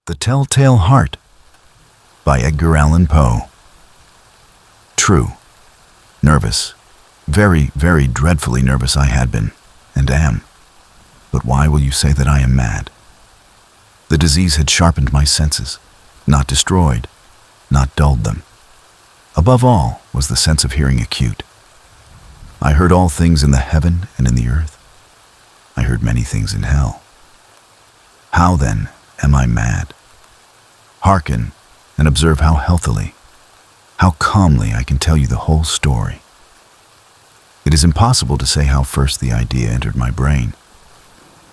The Telltale Heart by Edgar Allan Poe. True. Nervous. Very, very dreadfully nervous I had been, and am. But why will you say that I am mad? The disease had sharpened my senses, not destroyed, not dulled them. Above all was the sense of hearing acute. I heard all things in the heaven and in the earth. I heard many things in hell. How, then, am I mad? Hearken and observe how healthily, how calmly I can tell you the whole story. It is impossible to say how first the idea entered my brain,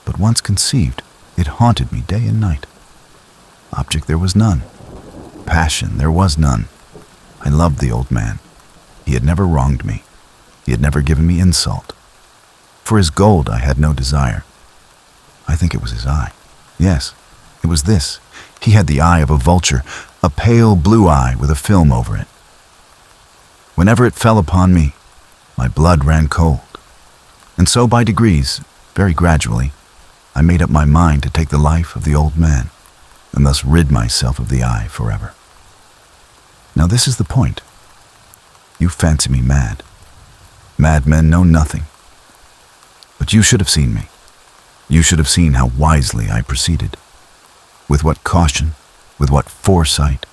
but once conceived, it haunted me day and night. Object there was none. Passion there was none. I loved the old man. He had never wronged me. He had never given me insult. For his gold I had no desire. I think it was his eye. Yes, it was this. He had the eye of a vulture, a pale blue eye with a film over it. Whenever it fell upon me, my blood ran cold. And so by degrees, very gradually, I made up my mind to take the life of the old man, and thus rid myself of the eye forever. Now this is the point. You fancy me mad. Madmen know nothing. But you should have seen me. You should have seen how wisely I proceeded. With what caution, with what foresight,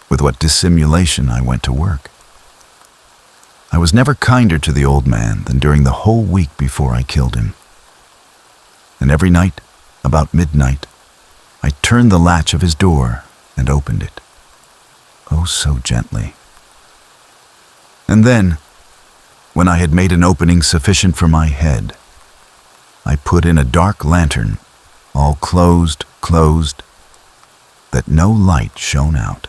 with what dissimulation I went to work. I was never kinder to the old man than during the whole week before I killed him. And every night, about midnight, I turned the latch of his door and opened it. Oh, so gently. And then, when I had made an opening sufficient for my head, I put in a dark lantern, all closed, that no light shone out.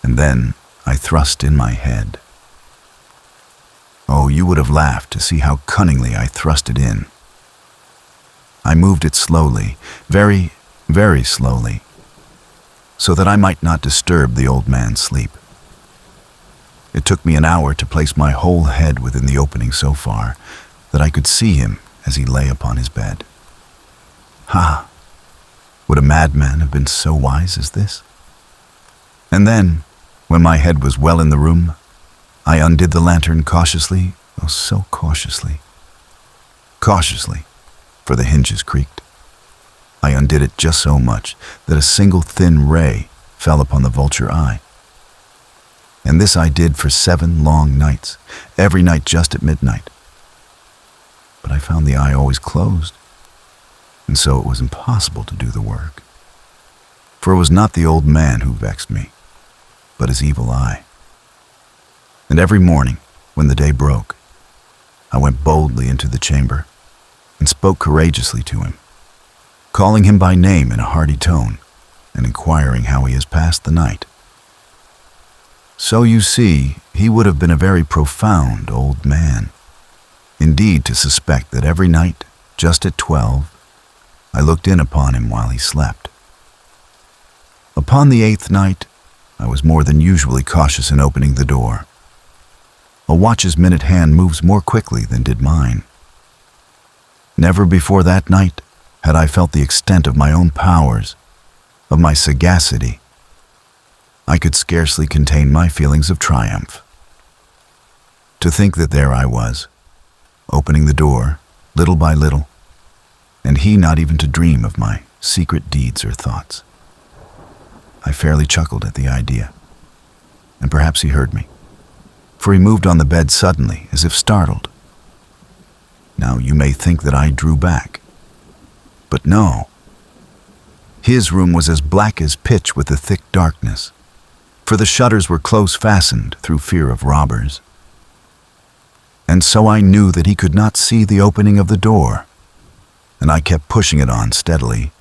And then I thrust in my head. Oh, you would have laughed to see how cunningly I thrust it in. I moved it slowly, very, very slowly, so that I might not disturb the old man's sleep. It took me an hour to place my whole head within the opening so far that I could see him as he lay upon his bed. Ha! Would a madman have been so wise as this? And then, when my head was well in the room, I undid the lantern cautiously, oh so cautiously. Cautiously, for the hinges creaked. I undid it just so much that a single thin ray fell upon the vulture eye. And this I did for 7 long nights, every night just at midnight. But I found the eye always closed, and so it was impossible to do the work. For it was not the old man who vexed me, but his evil eye. And every morning, when the day broke, I went boldly into the chamber and spoke courageously to him, calling him by name in a hearty tone and inquiring how he has passed the night. So you see, he would have been a very profound old man, indeed, to suspect that every night, just at 12, I looked in upon him while he slept. Upon the 8th night, I was more than usually cautious in opening the door. A watch's minute hand moves more quickly than did mine. Never before that night had I felt the extent of my own powers, of my sagacity. I could scarcely contain my feelings of triumph. To think that there I was, opening the door, little by little, and he not even to dream of my secret deeds or thoughts. I fairly chuckled at the idea, and perhaps he heard me, for he moved on the bed suddenly, as if startled. Now you may think that I drew back, but no. His room was as black as pitch with the thick darkness, for the shutters were close fastened through fear of robbers. And so I knew that he could not see the opening of the door, and I kept pushing it on steadily.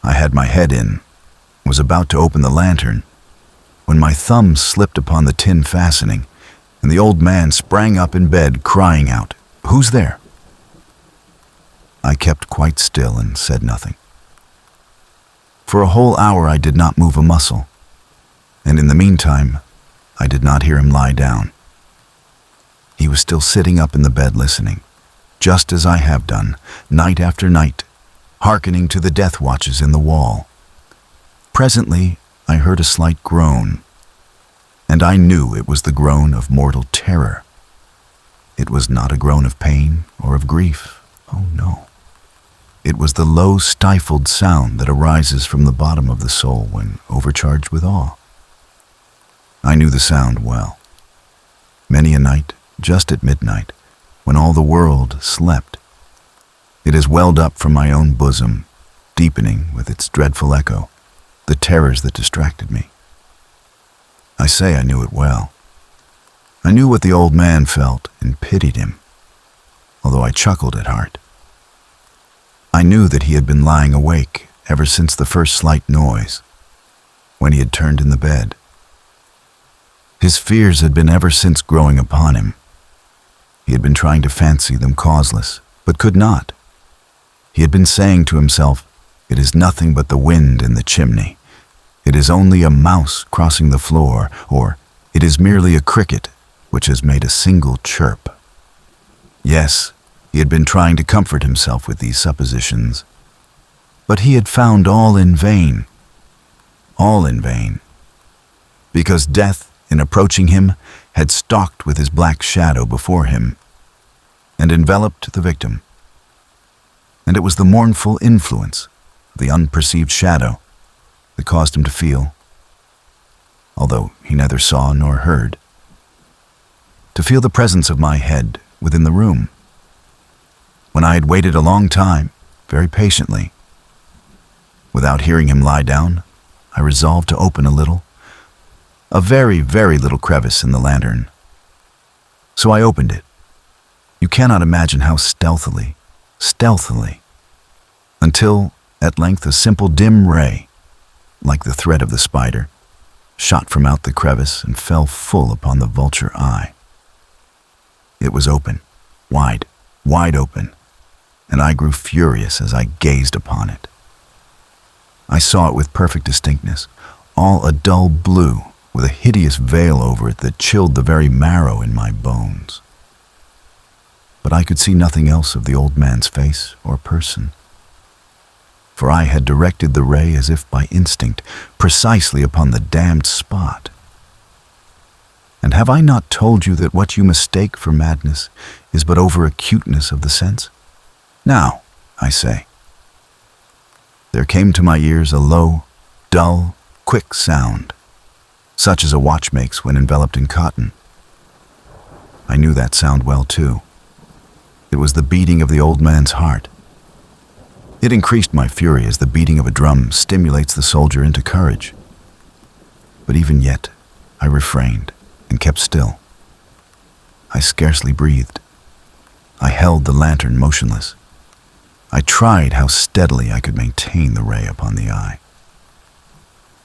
I had my head in, was about to open the lantern, when my thumb slipped upon the tin fastening, and the old man sprang up in bed, crying out, "Who's there?" I kept quite still and said nothing. For a whole hour I did not move a muscle, and in the meantime I did not hear him lie down. He was still sitting up in the bed listening, just as I have done, night after night, hearkening to the death watches in the wall. Presently, I heard a slight groan, and I knew it was the groan of mortal terror. It was not a groan of pain or of grief. Oh no. It was the low, stifled sound that arises from the bottom of the soul when overcharged with awe. I knew the sound well. Many a night, just at midnight, when all the world slept, it has welled up from my own bosom, deepening with its dreadful echo the terrors that distracted me. I say I knew it well. I knew what the old man felt and pitied him, although I chuckled at heart. I knew that he had been lying awake ever since the first slight noise, when he had turned in the bed. His fears had been ever since growing upon him. He had been trying to fancy them causeless, but could not. He had been saying to himself, "It is nothing but the wind in the chimney. It is only a mouse crossing the floor," or "It is merely a cricket which has made a single chirp." Yes, he had been trying to comfort himself with these suppositions, but he had found all in vain. All in vain. Because death, in approaching him, had stalked with his black shadow before him and enveloped the victim. And it was the mournful influence of the unperceived shadow that caused him to feel, although he neither saw nor heard, to feel the presence of my head within the room. When I had waited a long time, very patiently, without hearing him lie down, I resolved to open a very, very little crevice in the lantern. So I opened it. You cannot imagine how stealthily, until at length a simple dim ray, like the thread of the spider, shot from out the crevice and fell full upon the vulture eye. It was open, wide open, and I grew furious as I gazed upon it. I saw it with perfect distinctness, all a dull blue, with a hideous veil over it that chilled the very marrow in my bones. But I could see nothing else of the old man's face or person, for I had directed the ray as if by instinct, precisely upon the damned spot. And have I not told you that what you mistake for madness is but over-acuteness of the sense? Now, I say. There came to my ears a low, dull, quick sound, such as a watch makes when enveloped in cotton. I knew that sound well, too. It was the beating of the old man's heart. It increased my fury as the beating of a drum stimulates the soldier into courage. But even yet, I refrained and kept still. I scarcely breathed. I held the lantern motionless. I tried how steadily I could maintain the ray upon the eye.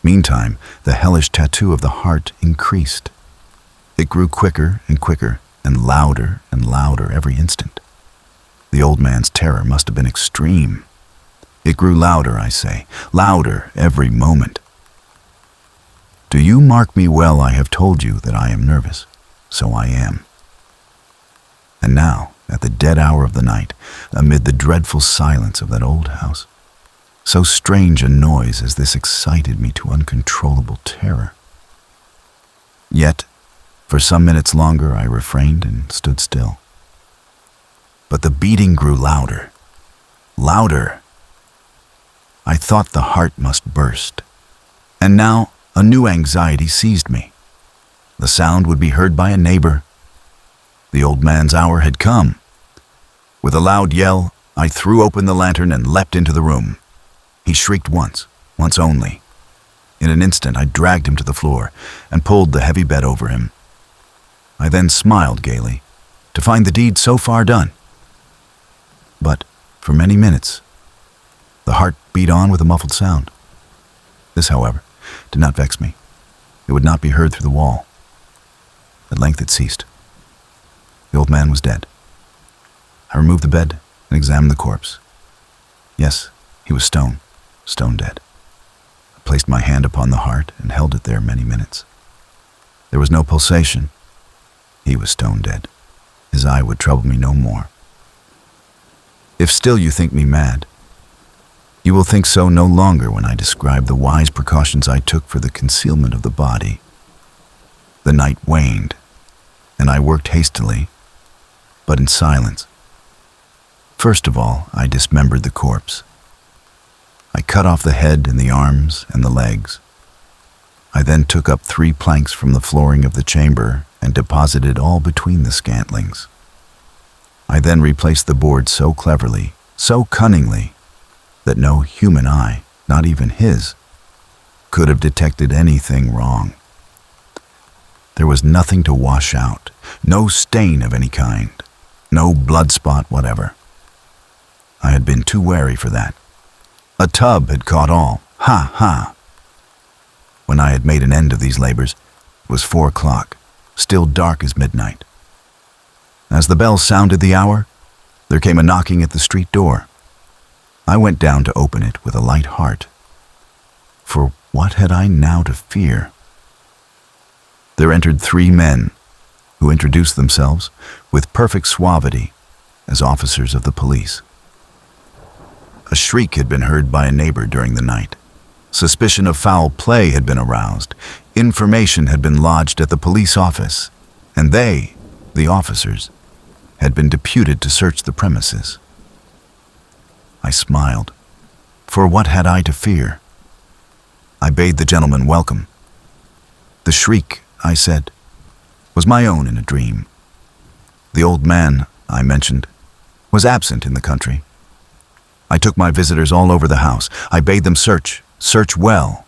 Meantime, the hellish tattoo of the heart increased. It grew quicker and quicker, and louder every instant. The old man's terror must have been extreme. It grew louder, I say, louder every moment. Do you mark me well? I have told you that I am nervous. So I am. And now, at the dead hour of the night, amid the dreadful silence of that old house, so strange a noise as this excited me to uncontrollable terror. Yet, for some minutes longer I refrained and stood still. But the beating grew louder. I thought the heart must burst. And now a new anxiety seized me. The sound would be heard by a neighbor. The old man's hour had come. With a loud yell, I threw open the lantern and leapt into the room. He shrieked once only. In an instant I dragged him to the floor and pulled the heavy bed over him. I then smiled gaily to find the deed so far done. But for many minutes, the heart beat on with a muffled sound. This, however, did not vex me. It would not be heard through the wall. At length it ceased. The old man was dead. I removed the bed and examined the corpse. Yes, he was stone dead. I placed my hand upon the heart and held it there many minutes. There was no pulsation. He was stone dead. His eye would trouble me no more. If still you think me mad, You will think so no longer when I describe the wise precautions I took for the concealment of the body. The night waned, and I worked hastily, but in silence. First of all, I dismembered the corpse. I cut off the head and the arms and the legs. I then took up 3 planks from the flooring of the chamber and deposited all between the scantlings. I then replaced the board so cleverly, so cunningly, that no human eye, not even his, could have detected anything wrong. There was nothing to wash out, no stain of any kind, no blood spot whatever. I had been too wary for that. A tub had caught all. Ha, ha! When I had made an end of these labors, it was 4 o'clock, still dark as midnight. As the bell sounded the hour, there came a knocking at the street door. I went down to open it with a light heart. For what had I now to fear? There entered 3 men, who introduced themselves with perfect suavity as officers of the police. A shriek had been heard by a neighbor during the night. Suspicion of foul play had been aroused. Information had been lodged at the police office, and they, the officers, had been deputed to search the premises. I smiled. For what had I to fear? I bade the gentleman welcome. The shriek, I said, was my own in a dream. The old man, I mentioned, was absent in the country. I took my visitors all over the house. I bade them search well.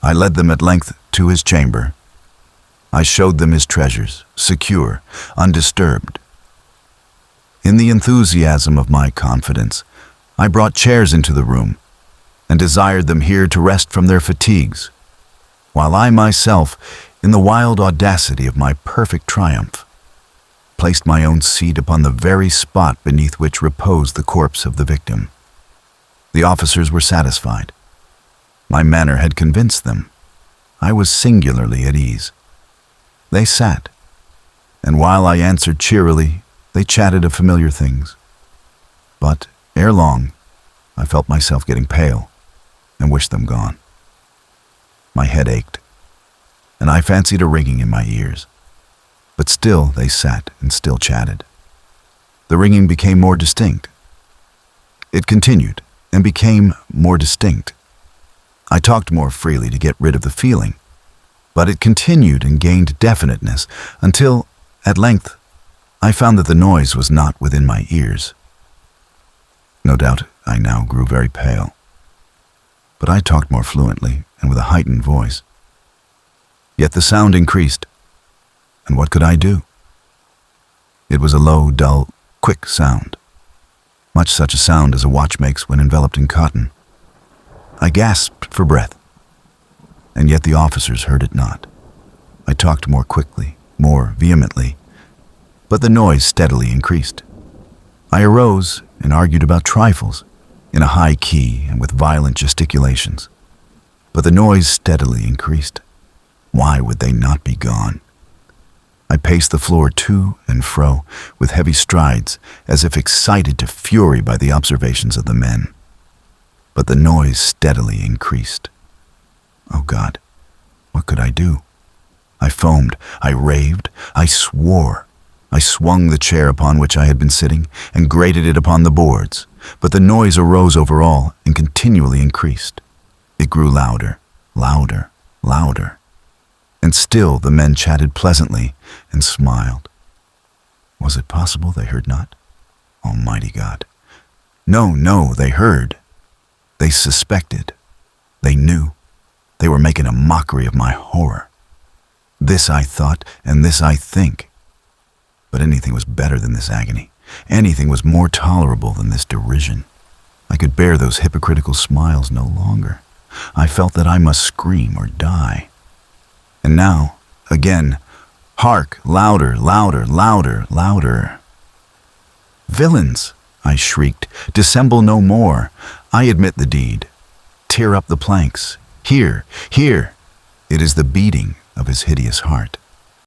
I led them at length to his chamber. I showed them his treasures, secure, undisturbed. In the enthusiasm of my confidence, I brought chairs into the room and desired them here to rest from their fatigues, while I myself, in the wild audacity of my perfect triumph, placed my own seat upon the very spot beneath which reposed the corpse of the victim. The officers were satisfied. My manner had convinced them. I was singularly at ease. They sat, and while I answered cheerily, they chatted of familiar things. But, ere long, I felt myself getting pale and wished them gone. My head ached, and I fancied a ringing in my ears. But still they sat and still chatted. The ringing became more distinct. It continued and became more distinct. I talked more freely to get rid of the feeling, but it continued and gained definiteness until, at length, I found that the noise was not within my ears. No doubt I now grew very pale, but I talked more fluently and with a heightened voice. Yet the sound increased, and what could I do? It was a low, dull, quick sound, much such a sound as a watch makes when enveloped in cotton. I gasped for breath, and yet the officers heard it not. I talked more quickly, more vehemently, but the noise steadily increased. I arose and argued about trifles, in a high key and with violent gesticulations, but the noise steadily increased. Why would they not be gone? I paced the floor to and fro with heavy strides, as if excited to fury by the observations of the men. But the noise steadily increased. Oh God, what could I do? I foamed, I raved, I swore. I swung the chair upon which I had been sitting and grated it upon the boards, but the noise arose over all and continually increased. It grew louder, louder, louder. And still the men chatted pleasantly and smiled. Was it possible they heard not? Almighty God. No, they heard. They suspected. They knew. They were making a mockery of my horror. This I thought, and this I think. But anything was better than this agony. Anything was more tolerable than this derision. I could bear those hypocritical smiles no longer. I felt that I must scream or die. And now, again, hark, louder, louder, louder, louder. Villains, I shrieked, dissemble no more. I admit the deed. Tear up the planks. Here. It is the beating of his hideous heart.